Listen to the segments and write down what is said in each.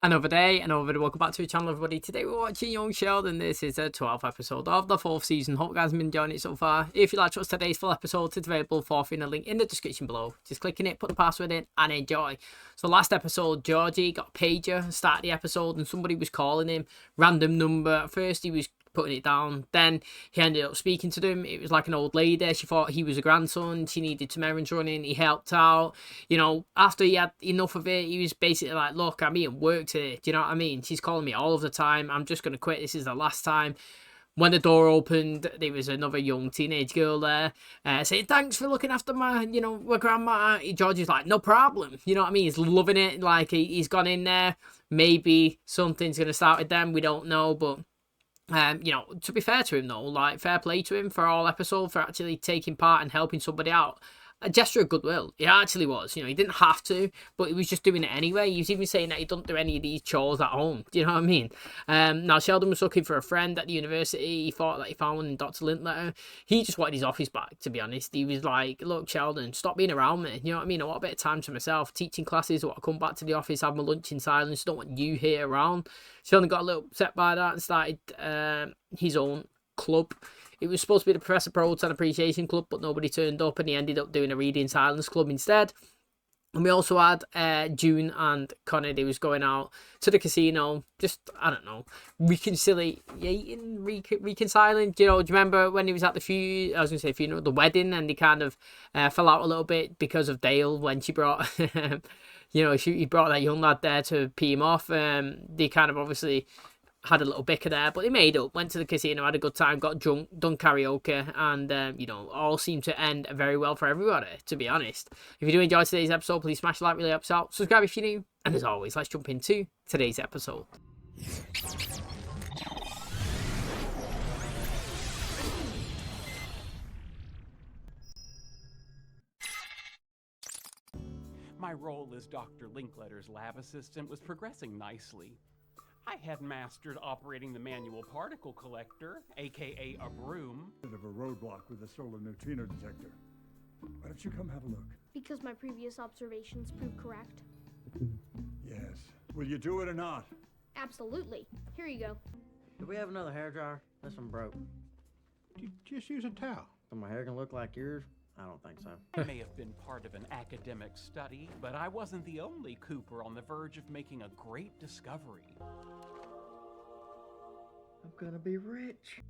Another day, welcome back to the channel, everybody. Today we're watching Young Sheldon. This is the 12th episode of the 4th season. Hope you guys have been enjoying it so far. If you like to watch today's full episode, it's available for free in a link in the description below. Just click in it, put the password in, and enjoy. So last episode, Georgie got a pager, started the episode, and somebody was calling him. Random number. At first he was putting it down, then he ended up speaking to them. It was like an old lady. She thought he was a grandson. She needed some errands running. He helped out. After he had enough of it, he was basically like, look, I'm eating work today. Do you know what I mean? She's calling me all of the time. I'm just going to quit. This is the last time. When the door opened, there was another young teenage girl there saying, thanks for looking after my grandma. George is like, no problem. You know what I mean? He's loving it. Like, he's gone in there. Maybe something's going to start with them. We don't know, but to be fair to him though, like, fair play to him for all episode, for actually taking part and helping somebody out. A gesture of goodwill. It actually was. He didn't have to, but he was just doing it anyway. He was even saying that he doesn't do any of these chores at home. Do you know what I mean? Now, Sheldon was looking for a friend at the university. He thought that he found one in Dr. Linkletter. He just wanted his office back, to be honest. He was like, look, Sheldon, stop being around me. You know what I mean? I want a bit of time to myself. Teaching classes, I want to come back to the office, have my lunch in silence. Don't want you here around. Sheldon got a little upset by that and started his own club. It was supposed to be the Professor Proton Appreciation Club, but nobody turned up, and he ended up doing a Reading Silence Club instead. And we also had June and Connor. They was going out to the casino, just, I don't know, reconciling. Do you remember when he was at the wedding, and they kind of fell out a little bit because of Dale when she brought, he brought that young lad there to pee him off. They kind of obviously had a little bicker there, but they made up, went to the casino, had a good time, got drunk, done karaoke, and all seemed to end very well for everybody, to be honest. If you do enjoy today's episode, please smash the like, really helps out. Subscribe if you're new, and as always, let's jump into today's episode. My role as Dr. Linkletter's lab assistant was progressing nicely. I had mastered operating the manual particle collector, aka a broom. Bit of a roadblock with the solar neutrino detector. Why don't you come have a look? Because my previous observations proved correct? Yes. Will you do it or not? Absolutely. Here you go. Do we have another hairdryer? This one broke. Just use a towel. So my hair can look like yours? I don't think so. I may have been part of an academic study, but I wasn't the only Cooper on the verge of making a great discovery. I'm gonna be rich.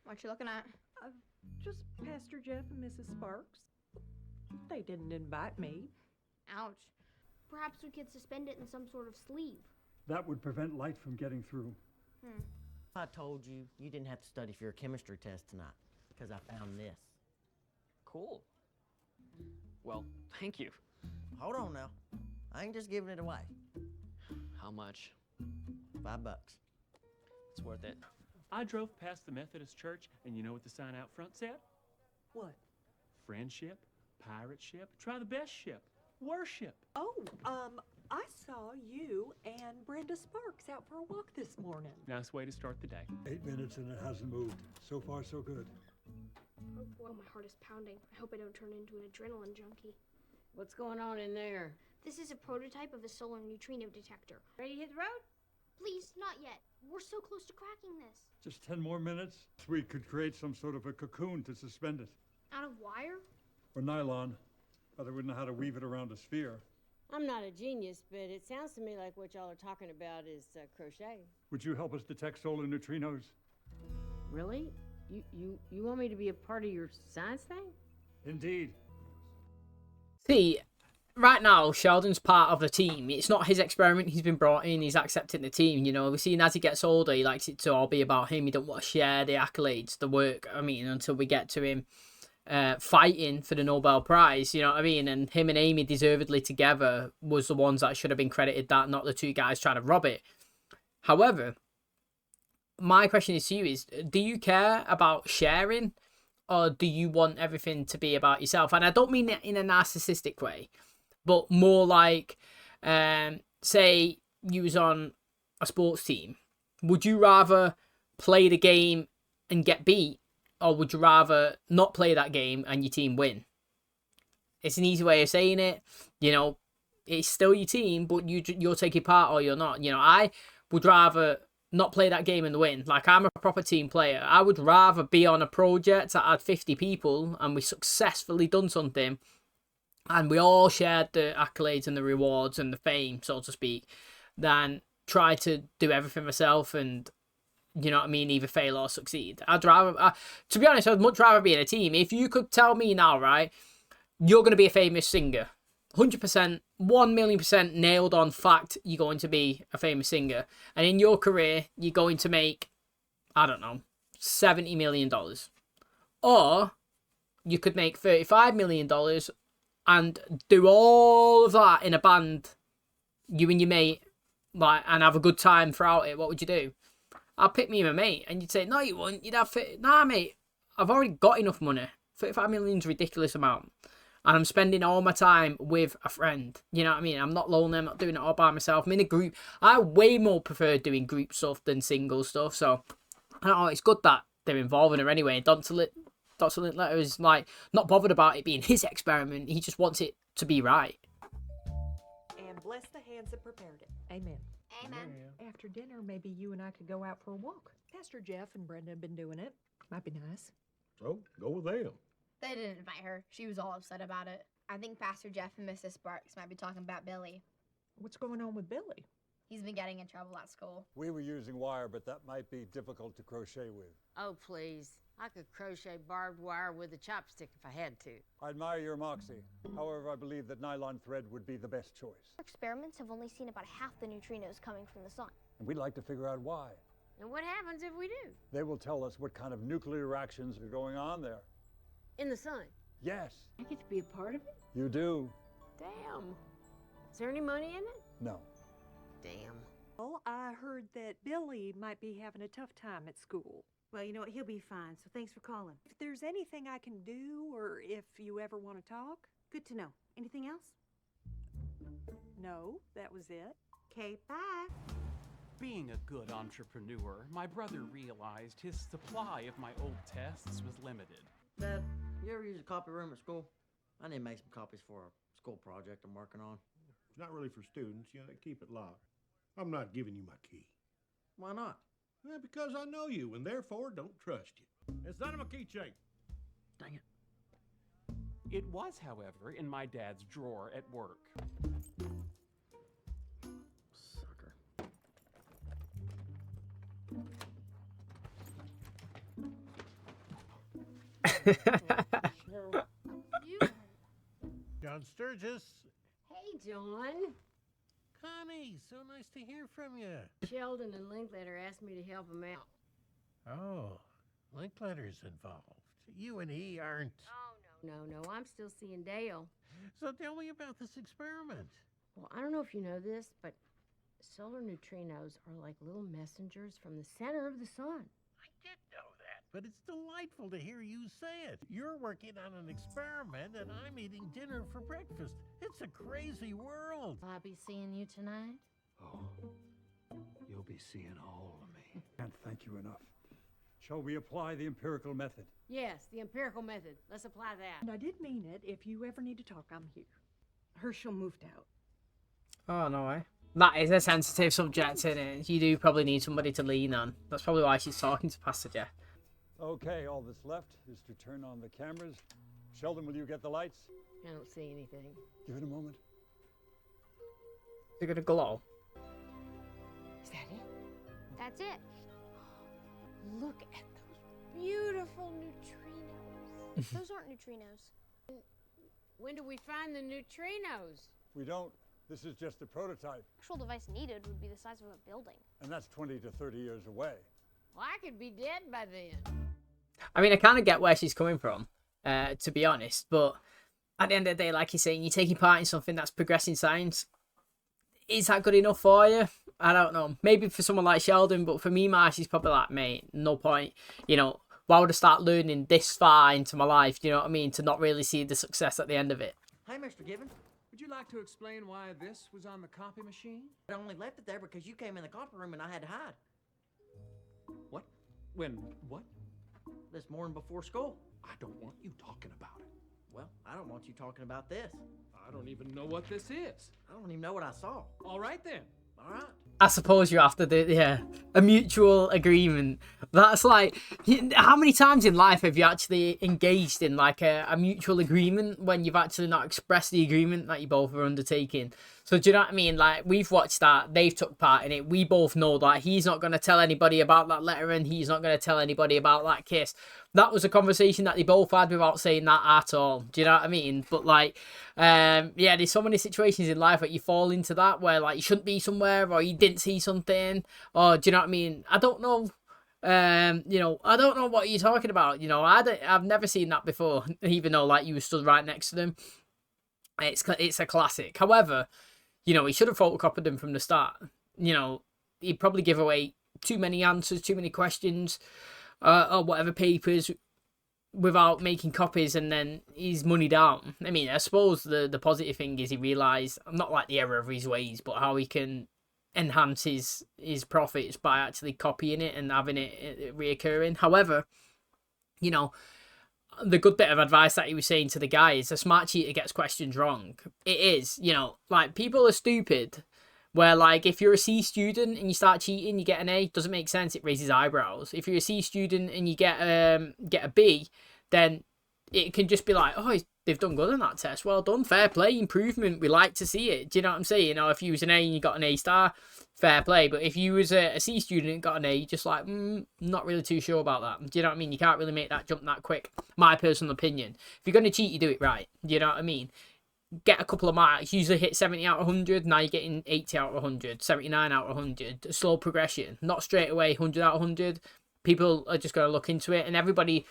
What you looking at? Just Pastor Jeff and Mrs. Sparks. They didn't invite me. Ouch. Perhaps we could suspend it in some sort of sleeve. That would prevent light from getting through. I told you you didn't have to study for your chemistry test tonight, because I found this. Cool. Well, thank you. Hold on now. I ain't just giving it away. How much? $5. It's worth it. I drove past the Methodist church, and you know what the sign out front said? What? Friendship, pirate ship, try the best ship, worship. Oh, I saw you and Brenda Sparks out for a walk this morning. Nice way to start the day. 8 minutes and it hasn't moved. So far, so good. Oh boy, my heart is pounding. I hope I don't turn into an adrenaline junkie. What's going on in there? This is a prototype of a solar neutrino detector. Ready to hit the road? Please, not yet. We're so close to cracking this. Just 10 more minutes. We could create some sort of a cocoon to suspend it. Out of wire? Or nylon. But I wouldn't know how to weave it around a sphere. I'm not a genius, but it sounds to me like what y'all are talking about is crochet. Would you help us detect solar neutrinos? Really? You want me to be a part of your science thing? Indeed. See, right now, Sheldon's part of the team. It's not his experiment. He's been brought in. He's accepting the team. We're seeing as he gets older, he likes it to all be about him. He don't want to share the accolades, the work. Until we get to him fighting for the Nobel Prize. You know what I mean? And him and Amy deservedly together was the ones that should have been credited that, not the two guys trying to rob it. However, my question is to you is, do you care about sharing, or do you want everything to be about yourself? And I don't mean it in a narcissistic way, but more like, say you was on a sports team. Would you rather play the game and get beat, or would you rather not play that game and your team win? It's an easy way of saying it. it's still your team, but you're taking part or you're not. You know, I would rather not play that game and win. Like, I'm a proper team player. I would rather be on a project that had 50 people and we successfully done something and we all shared the accolades and the rewards and the fame, so to speak, than try to do everything myself and, you know what I mean, either fail or succeed. I'd rather, to be honest, I'd much rather be in a team. If you could tell me now, right, you're going to be a famous singer, 100%, 1,000,000% nailed on fact, you're going to be a famous singer. And in your career, you're going to make, I don't know, $70 million. Or you could make $35 million and do all of that in a band, you and your mate, like, and have a good time throughout it. What would you do? I'd pick me and my mate. And you'd say, no, you wouldn't. You'd have, nah, mate, I've already got enough money. 35 million is a ridiculous amount. And I'm spending all my time with a friend. You know what I mean? I'm not lonely. I'm not doing it all by myself. I'm in a group. I way more prefer doing group stuff than single stuff. So, I don't know. It's good that they're involving her anyway. Dr. Linkletter is, like, not bothered about it being his experiment. He just wants it to be right. And bless the hands that prepared it. Amen. Amen. After dinner, maybe you and I could go out for a walk. Pastor Jeff and Brenda have been doing it. Might be nice. So, go with them. They didn't invite her. She was all upset about it. I think Pastor Jeff and Mrs. Sparks might be talking about Billy. What's going on with Billy? He's been getting in trouble at school. We were using wire, but that might be difficult to crochet with. Oh, please. I could crochet barbed wire with a chopstick if I had to. I admire your moxie. However, I believe that nylon thread would be the best choice. Experiments have only seen about half the neutrinos coming from the sun. And we'd like to figure out why. And what happens if we do? They will tell us what kind of nuclear reactions are going on there. In the sun? Yes. I get to be a part of it? You do. Damn. Is there any money in it? No. Damn. Well, I heard that Billy might be having a tough time at school. Well, you know what? He'll be fine, so thanks for calling. If there's anything I can do, or if you ever want to talk. Good to know. Anything else? No, that was it. Okay, bye. Being a good entrepreneur, my brother realized his supply of my old tests was limited. Dad, you ever use a copy room at school? I need to make some copies for a school project I'm working on. It's not really for students. You know, keep it locked. I'm not giving you my key. Why not? Well, because I know you and therefore don't trust you. It's not in my keychain. Dang it. It was, however, in my dad's drawer at work. Sucker. John Sturgis. Hey, John. Connie, so nice to hear from you. Sheldon and Linkletter asked me to help them out. Oh, Linkletter's involved. You and he aren't. Oh, no, I'm still seeing Dale. So tell me about this experiment. Well, I don't know if you know this, but solar neutrinos are like little messengers from the center of the sun. I did know that, but it's delightful to hear you say it. You're working on an experiment and I'm eating dinner for breakfast. It's a crazy world. Will I be seeing you tonight? Oh, you'll be seeing all of me. Can't thank you enough. Shall we apply the empirical method? Yes, the empirical method. Let's apply that. And I did mean it. If you ever need to talk, I'm here. Herschel moved out. Oh, no way. That is a sensitive subject, isn't it? You do probably need somebody to lean on. That's probably why she's talking to Pastor Jeff. Okay, all that's left is to turn on the cameras. Sheldon, will you get the lights? I don't see anything. Give it a moment. Is it gonna glow? Is that it? That's it. Look at those beautiful neutrinos. Those aren't neutrinos. When do we find the neutrinos? We don't. This is just a prototype. The actual device needed would be the size of a building. And that's 20 to 30 years away. Well, I could be dead by then. I mean, I kind of get where she's coming from, to be honest. But at the end of the day, like you're saying, you're taking part in something that's progressing science. Is that good enough for you? I don't know. Maybe for someone like Sheldon, but for me, she's probably like, mate, no point. You know, why would I start learning this far into my life, you know what I mean, to not really see the success at the end of it? Hey, Mr. Gibbon. Would you like to explain why this was on the copy machine? I only left it there because you came in the copy room and I had to hide. What? When? What? This morning before school. I don't want you talking about it. Well, I don't want you talking about this. I don't even know what this is. I don't even know what I saw. All right then. All right. I suppose you have to do, yeah, a mutual agreement. That's like, how many times in life have you actually engaged in like a mutual agreement when you've actually not expressed the agreement that you both are undertaking? So do you know what I mean? Like, we've watched that, they've took part in it. We both know that he's not going to tell anybody about that letter and he's not going to tell anybody about that kiss. That was a conversation that they both had without saying that at all. Do you know what I mean? But like, yeah, there's so many situations in life that you fall into that where like you shouldn't be somewhere or you didn't see something, or do you know what I mean? I don't know. You know, I don't know what you're talking about. You know, I've never seen that before, even though like you were stood right next to them. It's a classic. However, you know, he should have photocopied them from the start. You know, he'd probably give away too many answers, too many questions, or whatever papers without making copies, and then he's money down. I mean, I suppose the positive thing is he realised, not like the error of his ways, but how he can enhance his profits by actually copying it and having it reoccurring. However, you know, the good bit of advice that he was saying to the guy is a smart cheater gets questions wrong. It is, you know, like people are stupid where like if you're a C student and you start cheating, you get an A, doesn't make sense, it raises eyebrows. If you're a C student and you get a B, then it can just be like, oh, they've done good on that test, well done, fair play, improvement, we like to see it. Do you know what I'm saying? You know, if you was an A and you got an A star, fair play. But if you was a C student and got an A, you're just like, not really too sure about that. Do you know what I mean? You can't really make that jump that quick. My personal opinion. If you're going to cheat, you do it right. Do you know what I mean? Get a couple of marks, usually hit 70 out of 100, now you're getting 80 out of 100, 79 out of 100, a slow progression, not straight away 100 out of 100. People are just going to look into it, and everybody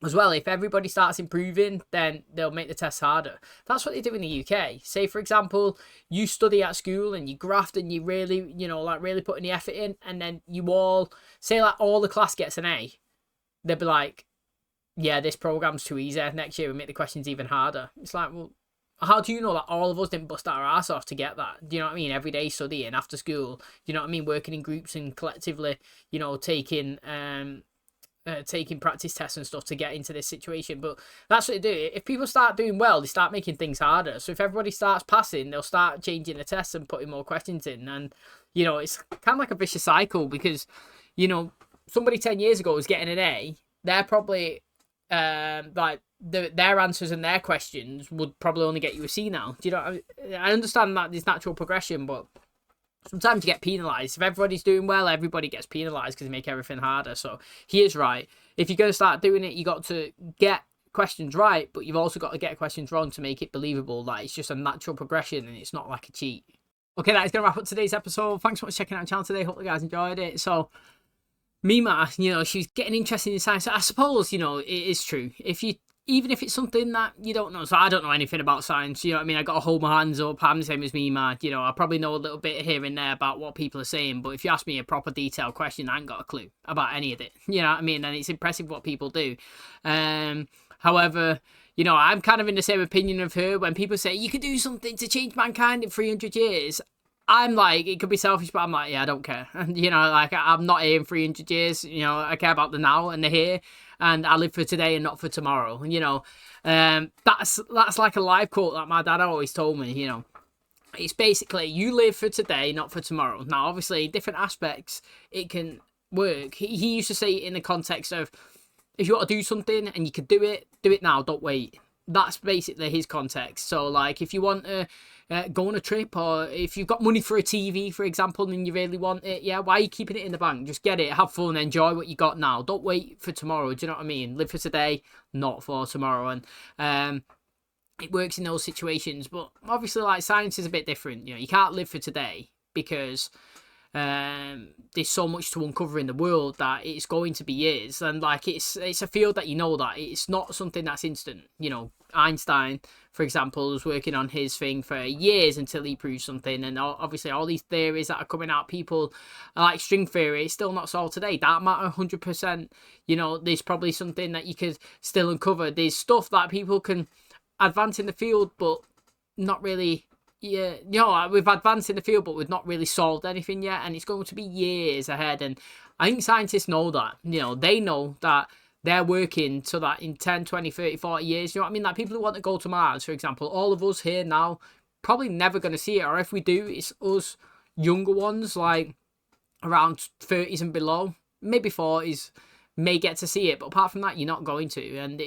as well, if everybody starts improving, then they'll make the tests harder. That's what they do in the UK. Say, for example, you study at school and you graft and you really, you know, like really putting the effort in, and then you all, say like all the class gets an A, they'll be like, yeah, this program's too easy, next year we'll make the questions even harder. It's like, well, how do you know that all of us didn't bust our ass off to get that? Do you know what I mean? Every day studying after school. Do you know what I mean? Working in groups and collectively, you know, taking practice tests and stuff to get into this situation. But that's what they do. If people start doing well, they start making things harder. So if everybody starts passing, they'll start changing the tests and putting more questions in. And, you know, it's kind of like a vicious cycle because, you know, somebody 10 years ago was getting an A. They're probably like their answers and their questions would probably only get you a C now. Do you know? I understand that there's natural progression, but sometimes you get penalised. If everybody's doing well, everybody gets penalised because they make everything harder. So he is right. If you're going to start doing it, you got to get questions right, but you've also got to get questions wrong to make it believable. Like it's just a natural progression and it's not like a cheat. Okay, that is going to wrap up today's episode. Thanks so much for checking out the channel today. Hope you guys enjoyed it. So MEEMAW, you know, she's getting interested in science. So I suppose, you know, it is true. Even if it's something that you don't know. So I don't know anything about science, you know what I mean? I got to hold my hands up. I'm the same as MEEMAW. You know, I probably know a little bit here and there about what people are saying. But if you ask me a proper detailed question, I ain't got a clue about any of it. You know what I mean? And it's impressive what people do. However, you know, I'm kind of in the same opinion of her. When people say, you could do something to change mankind in 300 years. I'm like, it could be selfish, but I'm like, yeah, I don't care. You know, like, I'm not here in 300 years. You know, I care about the now and the here. And I live for today and not for tomorrow. You know, that's like a life quote that my dad always told me, you know. It's basically, you live for today, not for tomorrow. Now, obviously, different aspects, it can work. He used to say it in the context of, if you want to do something and you can do it now, don't wait. That's basically his context. So, like, if you want to go on a trip, or if you've got money for a TV, for example, and you really want it, yeah, why are you keeping it in the bank? Just get it, have fun, enjoy what you got now. Don't wait for tomorrow. Do you know what I mean? Live for today, not for tomorrow. And it works in those situations. But obviously, like, science is a bit different. You know, you can't live for today because there's so much to uncover in the world that it's going to be years, and like it's a field that you know that it's not something that's instant. You know, Einstein, for example, was working on his thing for years until he proved something, and obviously all these theories that are coming out, people like string theory, it's still not solved today. Dark matter, 100%. You know, there's probably something that you could still uncover. There's stuff that people can advance in the field, but not really. Yeah, you know, we've advanced in the field, but we've not really solved anything yet, and it's going to be years ahead. And I think scientists know that. You know, they know that they're working so that in 10, 20, 30, 40 years, you know what I mean? Like people who want to go to Mars, for example, all of us here now probably never going to see it. Or if we do, it's us younger ones, like around 30s and below, maybe 40s, may get to see it. But apart from that, you're not going to. And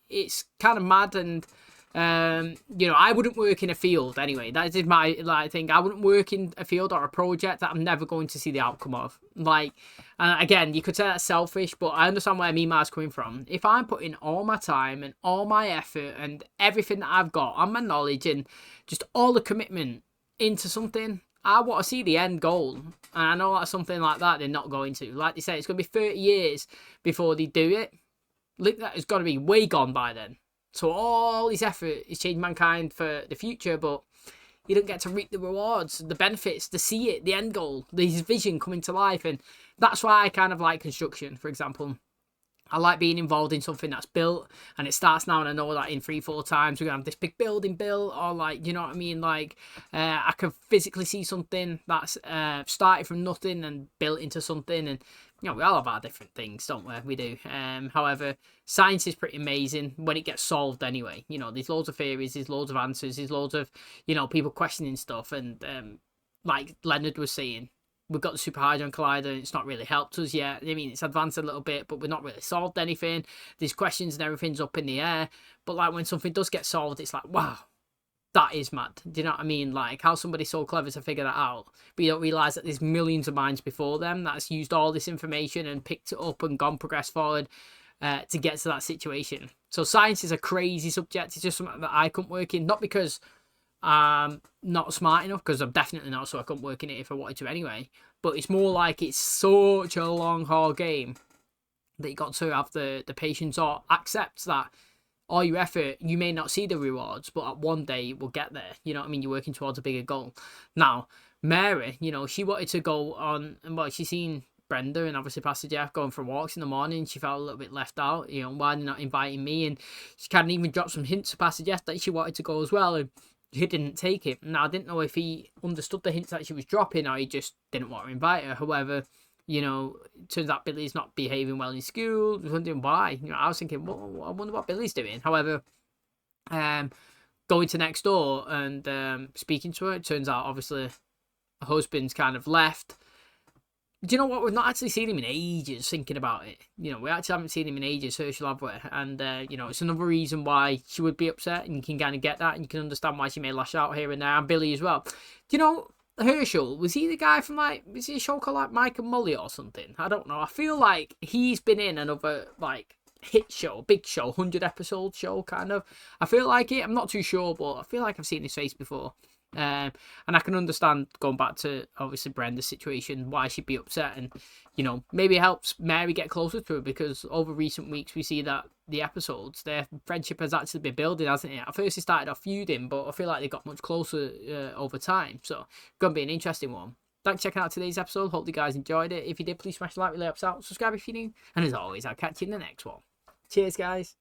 it's kind of mad. And, you know, I wouldn't work in a field anyway. That is my thing. I wouldn't work in a field or a project that I'm never going to see the outcome of. Like, and again, you could say that's selfish, but I understand where MEEMAW's coming from. If I'm putting all my time and all my effort and everything that I've got and my knowledge and just all the commitment into something, I want to see the end goal. And I know that's something like that they're not going to. Like they say, it's going to be 30 years before they do it. That has got to be way gone by then. So all this effort is changing mankind for the future, but you don't get to reap the rewards, the benefits, to see it, the end goal, his vision coming to life. And that's why I kind of like construction, for example. I like being involved in something that's built and it starts now, and I know that in 3-4 times we're going to have this big building built, or like, you know what I mean? Like, I can physically see something that's started from nothing and built into something. And, you know, we all have our different things, don't we? We do. However, science is pretty amazing when it gets solved anyway. You know, there's loads of theories, there's loads of answers, there's loads of, you know, people questioning stuff. And like Leonard was saying, we've got the Super Hadron Collider, and it's not really helped us yet. I mean, it's advanced a little bit, but we've not really solved anything. There's questions and everything's up in the air. But, like, when something does get solved, it's like, wow, that is mad. Do you know what I mean? Like, how somebody's so clever to figure that out. But you don't realise that there's millions of minds before them that's used all this information and picked it up and progressed forward to get to that situation. So science is a crazy subject. It's just something that I couldn't work in. Not because I'm not smart enough, because I'm definitely not, so I couldn't work in it if I wanted to anyway. But it's more like it's such a long, hard game that you got to have the patience or accept that all your effort, you may not see the rewards, but one day you will get there. You know what I mean? You're working towards a bigger goal. Now, Mary, you know, she wanted to go on, and well, she's seen Brenda and obviously Pastor Jeff going for walks in the morning. She felt a little bit left out, you know, why they're not inviting me? And she kind of even dropped some hints to Pastor Jeff that she wanted to go as well. And he didn't take it. Now, I didn't know if he understood the hints that she was dropping or he just didn't want to invite her. However, you know, it turns out Billy's not behaving well in school. I was wondering why. You know, I was thinking, well, I wonder what Billy's doing. However, going to next door and speaking to her, it turns out obviously her husband's kind of left. Do you know what? We've not actually seen him in ages, thinking about it. You know, we actually haven't seen him in ages, Herschel have we? And, you know, it's another reason why she would be upset, and you can kind of get that, and you can understand why she may lash out here and there, and Billy as well. Do you know, Herschel, was he the guy from, like, was he a show called, like, Mike and Molly or something? I don't know. I feel like he's been in another, like, hit show, big show, 100-episode show, kind of. I feel like it. I'm not too sure, but I feel like I've seen his face before. And I can understand, going back to obviously Brenda's situation, why she'd be upset, and you know, maybe it helps Mary get closer to her, because over recent weeks we see that the episodes, their friendship has actually been building, hasn't it? At first it started off feuding, but I feel like they got much closer over time, so gonna be an interesting one. Thanks for checking out today's episode. Hope you guys enjoyed it. If you did, please smash the like, really helps out. Subscribe if you're new, and as always, I'll catch you in the next one. Cheers, guys.